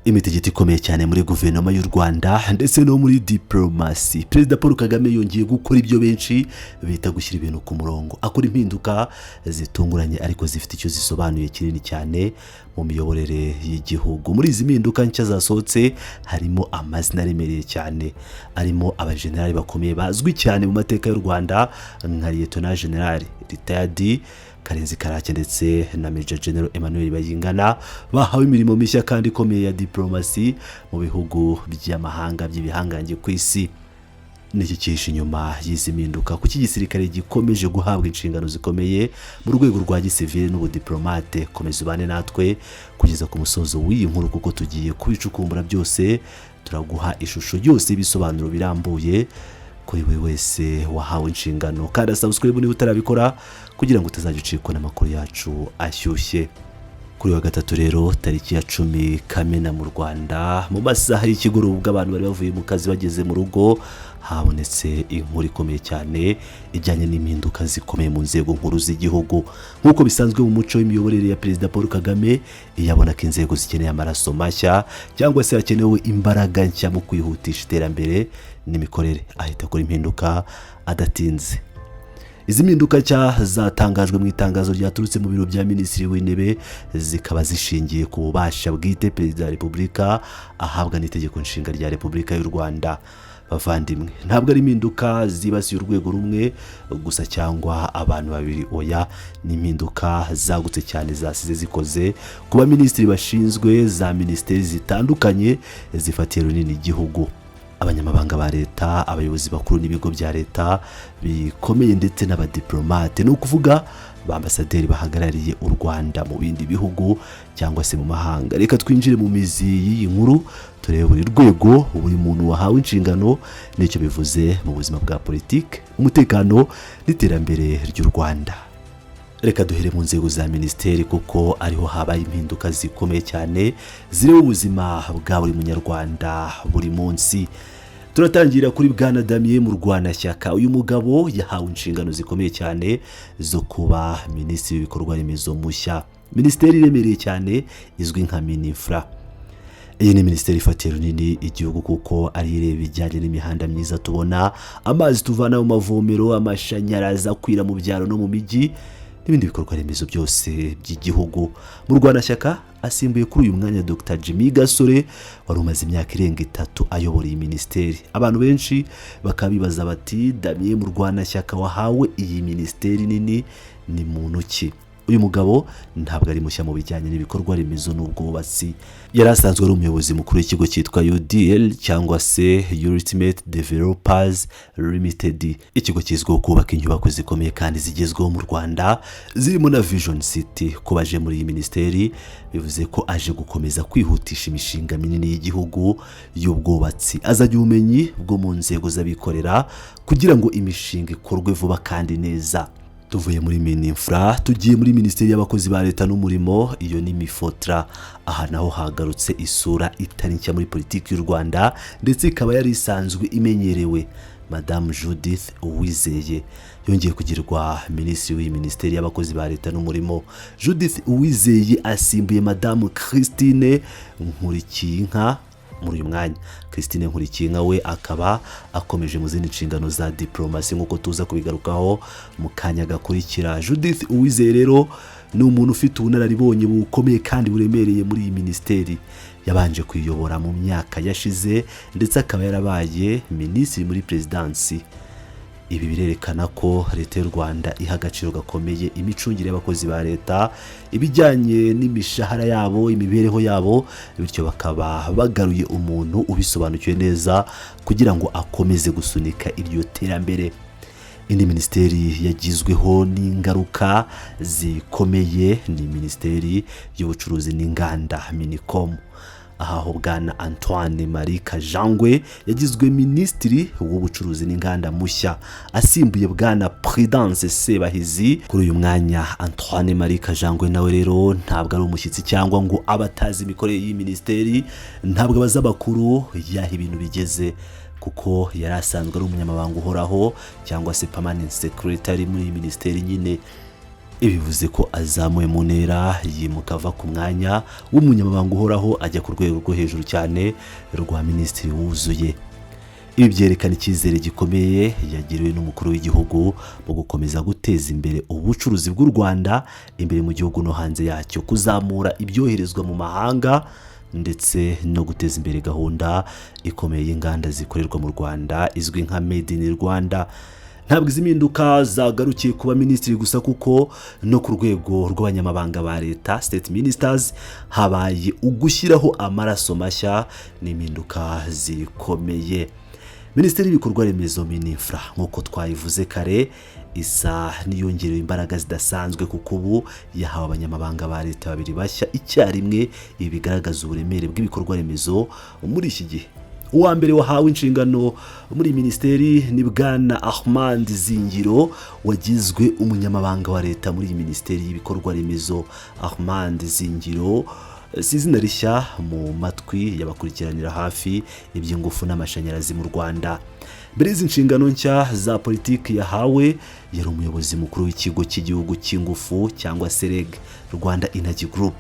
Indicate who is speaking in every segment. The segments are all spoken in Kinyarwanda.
Speaker 1: Imitegeko ikomeye cyane muri guverinoma y'u Rwanda ndetse no muri diplomasi. Perezida Paul Kagame yongeye gukora ibyo benshi bita gushyira ibintu ku murongo, akora impinduka zitunguranye ariko zifite icyo zisobanuye kinini cyane mu miyoborere y'igihugu. Muri izi mpinduka nshya zasohotse harimo amazina aremereye cyane, arimo abajenerali bakomeye bazwi cyane mu mateka y'u Rwanda nka Lieutenant General retired Karenzi Karake ndetse na Major General Bayingana, bahawe imirimo mishya kandi ikomeye ya diplomasi mu bihugu by'amahanga by'ibihangange ku isi. Niki cyihishe inyuma y'izi mpinduka, kuki igisirikare gikomeje guhabwa inshingano zikomeye mu rwego rwa gisivile n'ubudiplomate. Komeza ubane natwe kugeza ku musozo w'iyi nkuru kuko tugiye kubicukumbura byose, turaguha ishusho yose y'ibisobanuro birambuye kuri buri wese wahawe inshingano. Kandi subscribe niba utarabikora kugira ngo utazajya ucikwa n'amakuru yacu ashyushye. Kuri wa gatatu rero tariki ya 10 Kamena mu Rwanda, mu masaha y'ikigoroba abantu bari bavuye mu kazi bageze mu rugo, habonetse inkuru ikomeye cyane ijyanye n'impinduka zikomeye mu nzego nkuru z'igihugu. Nk'uko bisanzwe mu muco w'imiyoborere ya Perezida Paul Kagame, iyabona ko inzego zikeneye amaraso mashya cyangwa se hakenewe imbaraga nshya mu kwihutisha iterambere n'imikorere, ahita akora impinduka adatinze. Izi mpinduka nshya zatangajwe mu itangazo ryaturutse mu biro bya Minisitiri w'Intebe, zikaba zishingiye ku bubasha bwite Perezida wa Repubulika ahabwa n'itegeko nshinga rya Repubulika y'u Rwanda. Bavandimwe, ntabwo ari impinduka zibasiye urwego rumwe gusa cyangwa abantu babiri, oya, ni impinduka zagutse cyane zasize zikoze kuba minisitiri bashinzwe za minisiteri zitandukanye zifatiye runini igihugu. Abanyamabanga ba leta, abayobozi bakuru n'ibigo bya leta bikomeye ndetse n'abadiplomate, ni ukuvuga bambasaderi bahagarariye u Rwanda mu bindi bihugu cyangwa se mu mahanga. Reka twinjire mu mizi y'iyi nkuru, turebe buri rwego, buri muntu wahawe inshingano n'icyo bivuze mu buzima bwa politiki, umutekano n'iterambere ry'u Rwanda. Reka duhere mu nzego za ministeri kuko ariho habaye impinduka zikomeye cyane zireba ubuzima bwa buri munyarwanda buri munsi. Turatangira kuri Bwana Damien mu Rwanashyaka. Uyu mugabo yahawe inshingano zikomeye cyane zo kuba minisitiri w'ibikorwa remezo mushya, minisiteri iremereye cyane izwi nka Mininfra. Iyi ni minisiteri ifatiye runini igihugu kuko ari ireba ibijyanye n'imihanda myiza tubona, amazi tuvana mu mavomero, amashanyarazi akwira mu byaro no mu mijyi n'ibindi bikorwa remezo byose by'igihugu. Mu Rwanashyaka asimbuye kuri uyu mwanya Dr. Jimmy Gasore wari umaze imyaka irenga 3 ayobora iyi minisiteri. Abantu benshi bakabibaza bati, Damien mu Rwanashyaka wahawe iyi minisiteri nini ni muntu ki? Uyu mugabo ntabwo ari mushya mu bijyanye n'ibikorwa remezo n'ubwubatsi. Yari asanzwe ari umuyobozi mukuru w'ikigo cyitwa UDL cyangwa se Ultimate Developers Limited, ikigo kizwiho kubaka inyubako zikomeye kandi zigezweho mu Rwanda zirimo na Vision City. Kubaje muri iyi minisiteri bivuze ko aje gukomeza kwihutisha imishinga minini y'igihugu y'ubwubatsi, azajya ubumenyi bwo mu nzego z'abikorera kugira ngo imishinga ikorwe vuba kandi neza. Tuvuye muri Mininfra tugiye muri Minisiteri y'Abakozi ba Leta n'Umurimo, iyo ni Mifotra. Aha naho hagarutse isura itari nshya muri politiki y'u Rwanda ndetse ikaba yari isanzwe imenyerewe. Madame Judith Uwizeye yongeye kugirwa minisitiri w'iyi Minisiteri y'Abakozi ba Leta n'Umurimo. Judith Uwizeye asimbuye Madame Christine Nkurikinka muri uyu mwanya. Christine Nkurikinka we akaba akomeje mu zindi nshingano za diplomasi nk'uko tuza kubigarukaho mu kanya gakurikira. Judith Uwizeye rero ni umuntu ufite ubunararibonye bukomeye kandi buremereye muri iyi minisiteri. Yabanje kuyobora mu myaka yashize ndetse akaba yarabaye minisitiri muri presidancy. Ibi birerekana ko leta y'u Rwanda iha agaciro gakomeye imicungire y'abakozi ba leta, ibijyanye n'imishahara yabo, imibereho yabo, bityo bakaba bagaruye umuntu ubisobanukiwe neza kugira ngo akomeze gusunika iryo terambere. Indi minisiteri yagizweho n'ingaruka zikomeye ni minisiteri y'ubucuruzi n'inganda Minicom. Aho Bwana Antoine Marie Kajangwe yagizwe minisitiri w'ubucuruzi n'inganda mushya, asimbuye Bwana Prudence Sebahizi kuri uyu mwanya. Antoine Marie Kajangwe nawe rero ntabwo ari umushyitsi cyangwa ngo abatazi imikorere y'iyi minisiteri, ntabwo abaza bakuru yaha ibintu bigeze kuko yari asanzwe ari umunyamabanga uhoraho cyangwa se permanent secretary muri iyi minisiteri nyine. bivuze ko azamuye mu ntera yimuka ava ku mwanya w'umunyamabanga uhoraho ajya ku rwego rwo hejuru cyane rwa minisitiri wuzuye. Ibi byerekana icyizere gikomeye yagiriwe n'umukuru w'igihugu mu gukomeza guteza imbere ubucuruzi bw'u Rwanda imbere mu gihugu no hanze yacyo, kuzamura ibyoherezwa mu mahanga ndetse no guteza imbere gahunda ikomeye y'inganda zikorerwa mu Rwanda izwi nka Made in Rwanda. Ntabwo izi mpinduka zagarukiye kuba minisitiri gusa, kuko no ku rwego rw'abanyamabanga ba leta state ministers habaye ugushyiraho amaraso mashya n'impinduka zikomeye. Minisiteri y'ibikorwa remezo Mininfra nk'uko twayivuze kare isa n'iyongerewe imbaraga zidasanzwe, kuko ubu yahawe abanyamabanga ba leta babiri bashya icyarimwe. Ibi bigaragaza uburemere bw'ibikorwa remezo muri iki gihe. Uwa mbere wahawe inshingano muri minisiteri ni Bwana Ahmad Zingiro, wagizwe umunyamabanga wa leta muri minisiteri y'ibikorwa remezo. Ahmad Zingiro si izina rishya mu matwi y'abakurikiranira hafi iby'ingufu n'amashanyarazi mu Rwanda. Mbere y'izi nshingano nshya za politiki yahawe, yari umuyobozi mukuru w'ikigo cy'igihugu cy'ingufu cyangwa se REG, Rwanda Energy Group.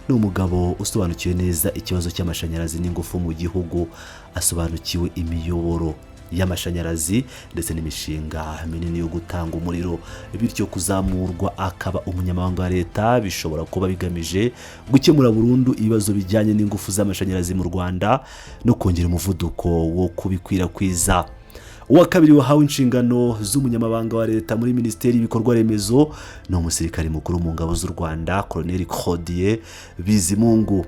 Speaker 1: Ni umugabo usobanukiwe neza ikibazo cy'amashanyarazi n'ingufu mu gihugu, asobanukiwe imiyoboro y'amashanyarazi ndetse n'imishinga minini yo gutanga umuriro, bityo kuzamurwa akaba umunyamabanga wa leta bishobora kuba bigamije gukemura burundu ibibazo bijyanye n'ingufu z'amashanyarazi mu Rwanda no kongera umuvuduko wo kubikwirakwiza. Uwa kabiri wahawe inshingano z'umunyamabanga wa leta muri minisiteri y'ibikorwa remezo ni umusirikare mukuru mu ngabo z'u Rwanda, Colonel Claude Bizimungu.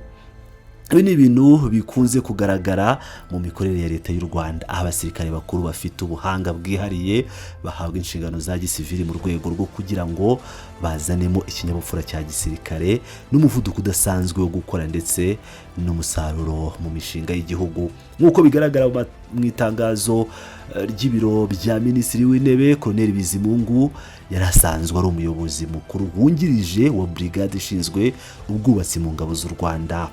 Speaker 1: Ibi ni ibintu bikunze kugaragara mu mikorere ya leta y'u Rwanda, aho abasirikare bakuru bafite ubuhanga bwihariye bahabwa inshingano za gisivili mu rwego rwo kugira ngo bazanemo ikinyabupfura cya gisirikare n'umuvuduko udasanzwe wo gukora ndetse n'umusaruro mu mishinga y'igihugu. Nk'uko bigaragara mu itangazo ry'ibiro bya minisitiri w'intebe, Colonel Bizimungu yari asanzwe ari umuyobozi mukuru wungirije wa brigade ishinzwe ubwubatsi mu ngabo z'u Rwanda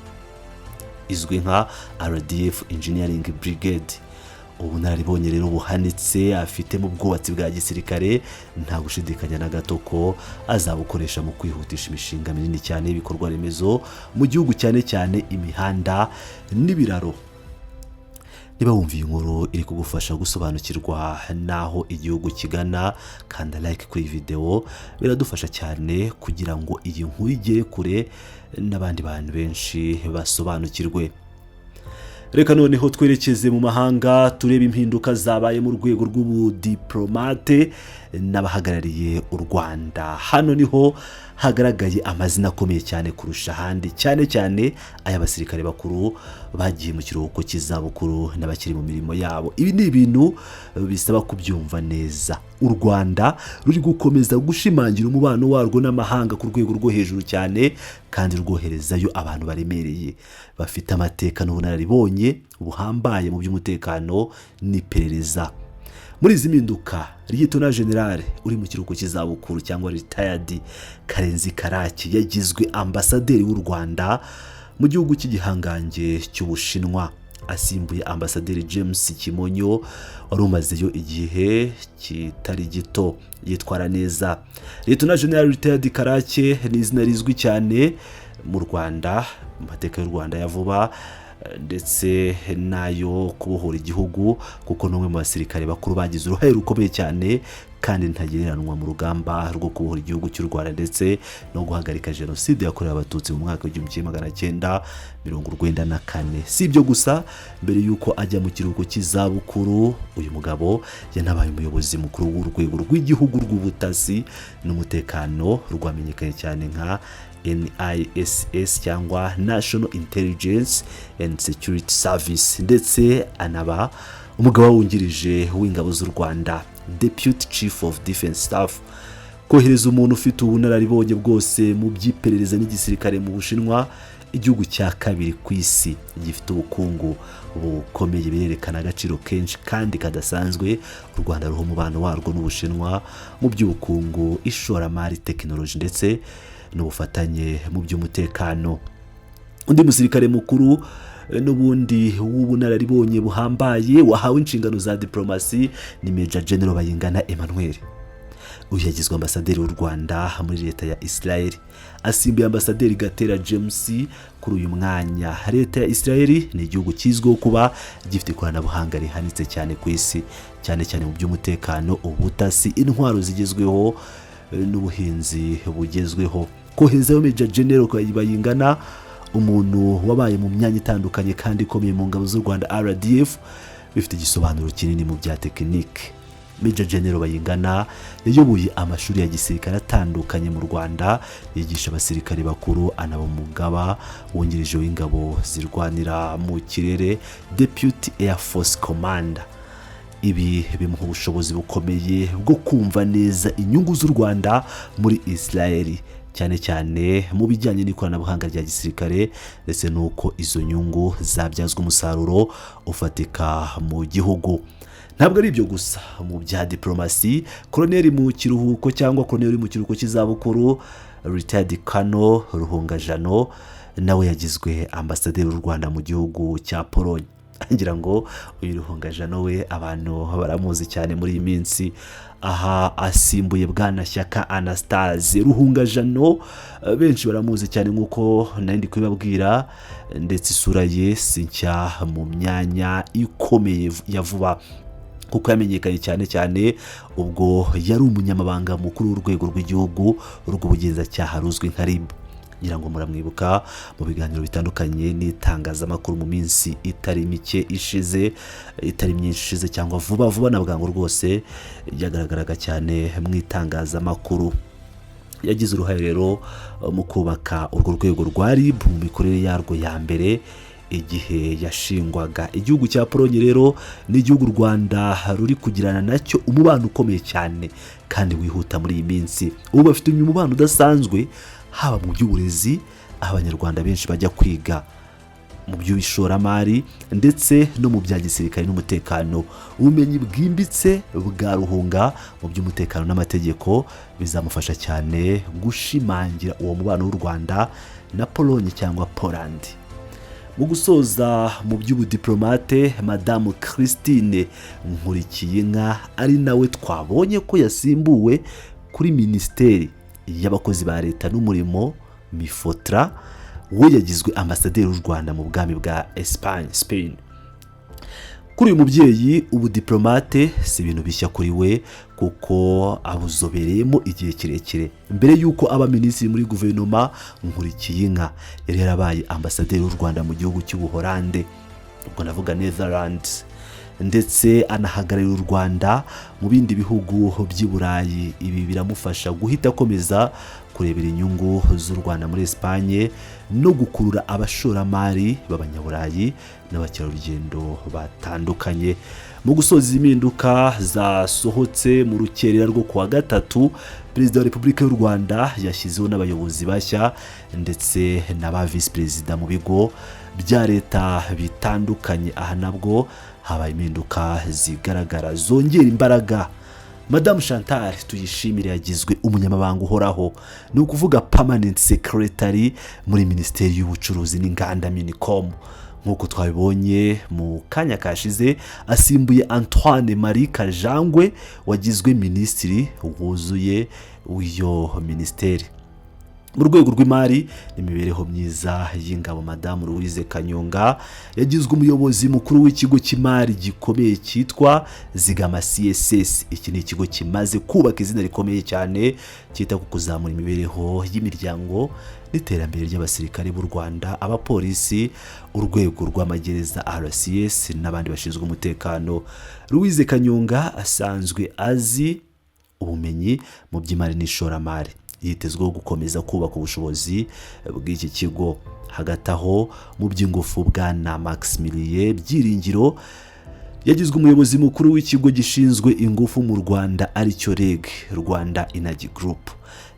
Speaker 1: izwi nka RDF Engineering Brigade. Ubunararibonye rero buhanitse afite mu bwubatsi bwa gisirikare nta gushidikanya na gato ko azabukoresha mu kwihutisha imishinga minini cyane y'ibikorwa remezo mu gihugu, cyane cyane imihanda n'ibiraro. Niba wumviye inkuru iri kugufasha gusobanukirwa naho igihugu kigana, kanda like kuri video, biradufasha cyane kugira ngo iyi nkuru igere kure n'abandi bantu benshi basobanukirwe. Reka noneho twerekeze mu mahanga turebe impinduka zabaye mu rwego rw'ubudiplomate n'abahagarariye u Rwanda. Hano niho hagaragaye amazina akomeye cyane kurusha ahandi, cyane cyane ay'abasirikare bakuru bagiye mu kiruhuko cy'izabukuru n'abakiri mu mirimo yabo. Ibi ni ibintu bisaba kubyumva neza. U Rwanda ruri gukomeza gushimangira umubano warwo n'amahanga ku rwego rwo hejuru cyane, kandi rwoherezayo abantu baremereye bafite amateka n'ubunararibonye buhambaye mu by'umutekano n'iperereza. Muri izi mpinduka, Lieutenant General uri mu kiruhuko cy'izabukuru cyangwa retired Karenzi Karake yagizwe ambasaderi w'u Rwanda mu gihugu cy'igihangange cy'Ubushinwa, asimbuye ambasaderi James Kimonyo wari umazeyo igihe kitari gito. Yitwara neza. Lieutenant General retired Karake ni izina rizwi cyane mu Rwanda, mu mateka y'u Rwanda ya vuba ndetse nayo kubohora igihugu, kuko n'umwe mu basirikare bakuru bagize uruhare rukomeye cyane kandi ntagereranwa mu rugamba rwo kubohora igihugu cy'u Rwanda ndetse no guhagarika jenoside yakorewe abatutsi mu mwaka w'1994. Si ibyo gusa, mbere y'uko ajya mu kiruhuko cy'izabukuru, uyu mugabo yanabaye umuyobozi mukuru w'urwego rw'igihugu rw'ubutasi n'umutekano rwamenyekanye cyane nka NISS cyangwa National Intelligence and Security Service, ndetse anaba umugaba wungirije w'ingabo z'u Rwanda, Deputy Chief of Defense Staff. Kohereza umuntu ufite ubunararibonye bwose mu by'iperereza n'igisirikare mu Bushinwa, igihugu cya kabiri ku isi gifite ubukungu bukomeye, birerekana agaciro kenshi kandi kadasanzwe u Rwanda ruha umubano warwo n'Ubushinwa mu by'ubukungu, ishoramari, tekinoloji ndetse n'ubufatanye mu by'umutekano. Undi musirikare mukuru n'ubundi w'ubunararibonye buhambaye wahawe inshingano za diplomasi ni Major General Bayingana Emmanuel. uyu yagizwe ambasaderi w'u Rwanda muri leta ya Israel, asimbuye ambasaderi Gatera James kuri uyu mwanya. Leta ya Israel ni igihugu kizwiho kuba gifite ikoranabuhanga rihanitse cyane ku isi, cyane cyane mu by'umutekano, ubutasi, intwaro zigezweho n'ubuhinzi bugezweho. Koherezayo Major General Bayingana, umuntu wabaye mu myanya itandukanye kandi ikomeye mu ngabo z'u Rwanda RDF, bifite igisobanuro kinini mu bya tekinike. Major General Bayingana yayoboye amashuri ya gisirikare atandukanye mu Rwanda, yigisha abasirikare bakuru, anaba umugaba wungirije w'ingabo zirwanira mu kirere, Deputy Air Force Commander. Ibi bimuha ubushobozi bukomeye bwo kumva neza inyungu z'u Rwanda muri Israel, cyane cyane mu bijyanye n'ikoranabuhanga rya gisirikare ndetse n'uko izo nyungu zabyazwa umusaruro ufatika mu gihugu. Ntabwo ari ibyo gusa, mu bya diplomasi, koloneli mu kiruhuko cyangwa koloneli mu kiruhuko cy'izabukuru retired Colonel Ruhungajano nawe yagizwe ambasaderi w'u Rwanda mu gihugu cya Pologne. Ngira ngo uyu Ruhungajano we abantu baramuzi cyane muri iyi minsi, aha asimbuye Bwana Shyaka Anastase. Ruhungajano benshi baramuzi cyane nk'uko nari ndi kubibabwira, ndetse isura ye si nshya mu myanya ikomeye ya vuba, kuko yamenyekanye cyane cyane ubwo yari umunyamabanga mukuru w'urwego rw'igihugu rw'ubugenzacyaha ruzwi nka RIB. Ngira ngo muramwibuka mu biganiro bitandukanye n'itangazamakuru mu minsi itari mike ishize, itari myinshi ishize cyangwa vuba na bwangu rwose, yagaragaraga cyane mu itangazamakuru. Yagize uruhare rero mu kubaka urwo rwego rwa RIB mu mikorere yarwo ya mbere igihe yashingwaga. Igihugu cya Pologne rero ni igihugu u Rwanda ruri kugirana nacyo umubano ukomeye cyane kandi wihuta muri iyi minsi. Ubu bafite umubano udasanzwe, haba mu by'uburezi, aho abanyarwanda benshi bajya kwiga, mu by'ishoramari ndetse no mu bya gisirikare n'umutekano. Ubumenyi bwimbitse bwa Ruhunga mu by'umutekano n'amategeko bizamufasha cyane gushimangira uwo mubano w'u Rwanda na Pologne cyangwa Poland. Mu gusoza mu by'ubudiplomate, Madamu Christine Nkurikiyinka ari nawe twabonye ko yasimbuwe kuri Minisiteri y'abakozi ba leta n'umurimo Mifotra, we yagizwe ambasaderi w'u Rwanda mu bwami bwa Spain. Kuri uyu mubyeyi ubudiplomate si ibintu bishya kuri we, kuko abuzobereyemo igihe kirekire. Mbere y'uko aba minisitiri muri guverinoma, Nkurikiyinka yari yarabaye ambasaderi w'u Rwanda mu gihugu cy'Ubuholande, ubwo navuga Netherlands, ndetse anahagararira u Rwanda mu bindi bihugu by'i Burayi. Ibi biramufasha guhita akomeza kurebera inyungu z'u Rwanda muri Espagne no gukurura abashoramari b'abanyaburayi n'abakerarugendo batandukanye. Mu gusoza impinduka zasohotse mu rukerera rwo kuwa gatatu, Perezida wa Repubulika y'u Rwanda yashyizeho n'abayobozi bashya ndetse n'aba visi perezida mu bigo bya leta bitandukanye. Aha nabwo habaye impinduka zigaragara zongera imbaraga. Madame Chantal Tuyishimire yagizwe umunyamabanga uhoraho, ni ukuvuga permanent secretary muri Minisiteri y'Ubucuruzi n'Inganda Minicom. Nk'uko twabibonye mu kanya kashize, asimbuye Antoine Marie Kajangwe wagizwe minisitiri wuzuye w'iyo minisiteri. Mu rwego rw'imari n'imibereho myiza y'ingabo, Madamu Louise Kanyonga yagizwe umuyobozi mukuru w'ikigo cy'imari gikomeye cyitwa Zigama CSS. Iki ni ikigo kimaze kubaka izina rikomeye cyane cyita ku kuzamura imibereho y'imiryango n'iterambere ry'abasirikare b'u Rwanda, abapolisi, urwego rw'amagereza RCS n'abandi bashinzwe umutekano. Louise Kanyonga asanzwe azi ubumenyi mu by'imari n'ishoramari, yitezweho gukomeza kubaka ubushobozi bw'iki kigo. Hagati aho mu by'ingufu, Bwana Maximilien Byiringiro yagizwe umuyobozi mukuru w'ikigo gishinzwe ingufu mu Rwanda aricyo REG, Rwanda Energy Group.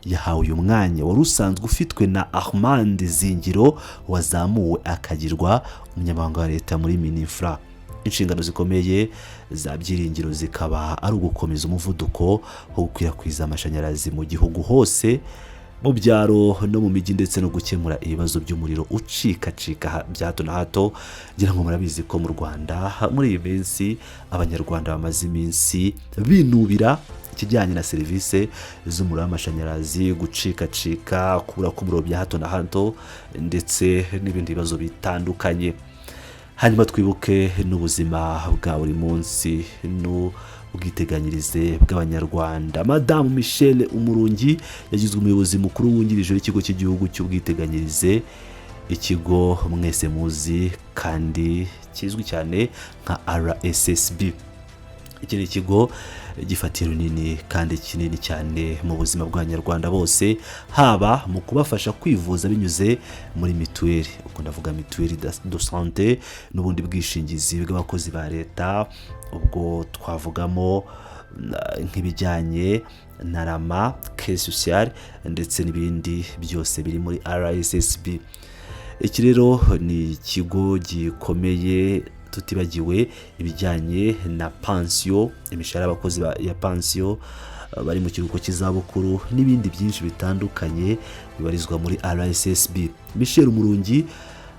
Speaker 1: Yahawe uyu mwanya wari usanzwe ufitwe na Armand Zingiro wazamuwe akagirwa umunyamabanga wa leta muri Minifra. Inshingano zikomeye za Byiringiro zikaba ari ugukomeza umuvuduko wo gukwirakwiza amashanyarazi mu gihugu hose, mu byaro no mu mijyi, ndetse no gukemura ibibazo by'umuriro ucikacika bya hato na hato. Ngira ngo murabizi ko mu Rwanda muri iyi minsi abanyarwanda bamaze iminsi binubira ikijyanye na serivisi z'umuriro w'amashanyarazi, gucika kubura k'umuriro bya hato na hato ndetse n'ibindi bibazo bitandukanye. Hanyuma twibuke n'ubuzima bwa buri munsi n'ubwiteganyirize bw'abanyarwanda. Madamu Michelle Umurungi yagizwe umuyobozi mukuru wungirije w'ikigo cy'igihugu cy'ubwiteganyirize, ikigo mwese muzi kandi kizwi cyane nka RSSB. Iki ni ikigo gifatiye runini kandi kinini cyane mu buzima bw'abanyarwanda bose, haba mu kubafasha kwivuza binyuze muri mituweli, uko ndavuga mituweli de santé n'ubundi bwishingizi bw'abakozi ba leta, ubwo twavugamo nk'ibijyanye na rama, caisse sociale ndetse n'ibindi byose biri muri RSSB. Iki rero ni ikigo gikomeye, tutibagiwe ibijyanye na pension, imishahara y'abakozi ya pension bari mu kiruhuko cy'izabukuru n'ibindi byinshi bitandukanye bibarizwa muri RSSB. Michelle Umurungi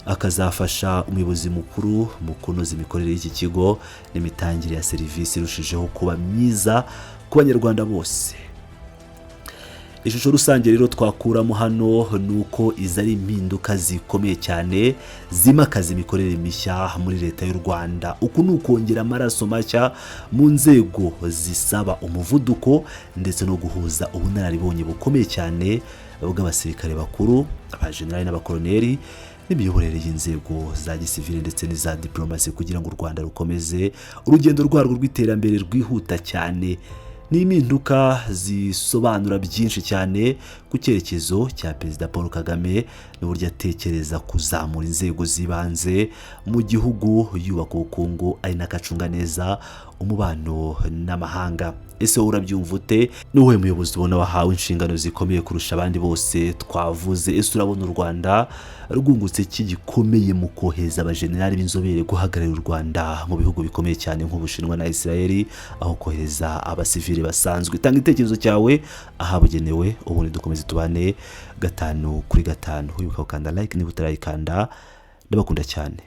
Speaker 1: akazafasha umuyobozi mukuru mu kunoza imikorere y'iki kigo n'imitangire ya serivisi irushijeho kuba myiza ku banyarwanda bose. Ishusho rusange rero twakuramo hano nuko izari impinduka zikomeye cyane zimakaza imikorere mishya muri leta y'u Rwanda. Uku nukongera amaraso mashya mu nzego zisaba umuvuduko ndetse no guhuza ubunararibonye bukomeye cyane bw'abasirikare bakuru, abajenerali n'abakoloneli n'imiyoborere y'inzego za gisivile ndetse n'iza diplomasi kugira ngo u Rwanda rukomeze urugendo rwarwo rw'iterambere rwihuta cyane. Ni impinduka zisobanura byinshi cyane ku cyerekezo cya Perezida Paul Kagame n'uburyo atekereza kuzamura inzego zibanze mu gihugu, yubaka ubukungu ari nakacunga neza umubano n'amahanga. Ese urabyumva ute? N'uwe muyobozi ubona wahawe inshingano zikomeye kurusha abandi bose twavuze? Ese urabona u Rwanda rwungutse iki gikomeye mu kohereza abajenerali b'inzobere guhagararira u Rwanda mu bihugu bikomeye cyane nk'Ubushinwa na Israel, aho kohereza abasivili basanzwe? Tanga igitekerezo cyawe ahabugenewe, ubundi dukomeze tubane 5 kuri 5. Wibuka gukanda like niba utarayikanda. Ndabakunda cyane.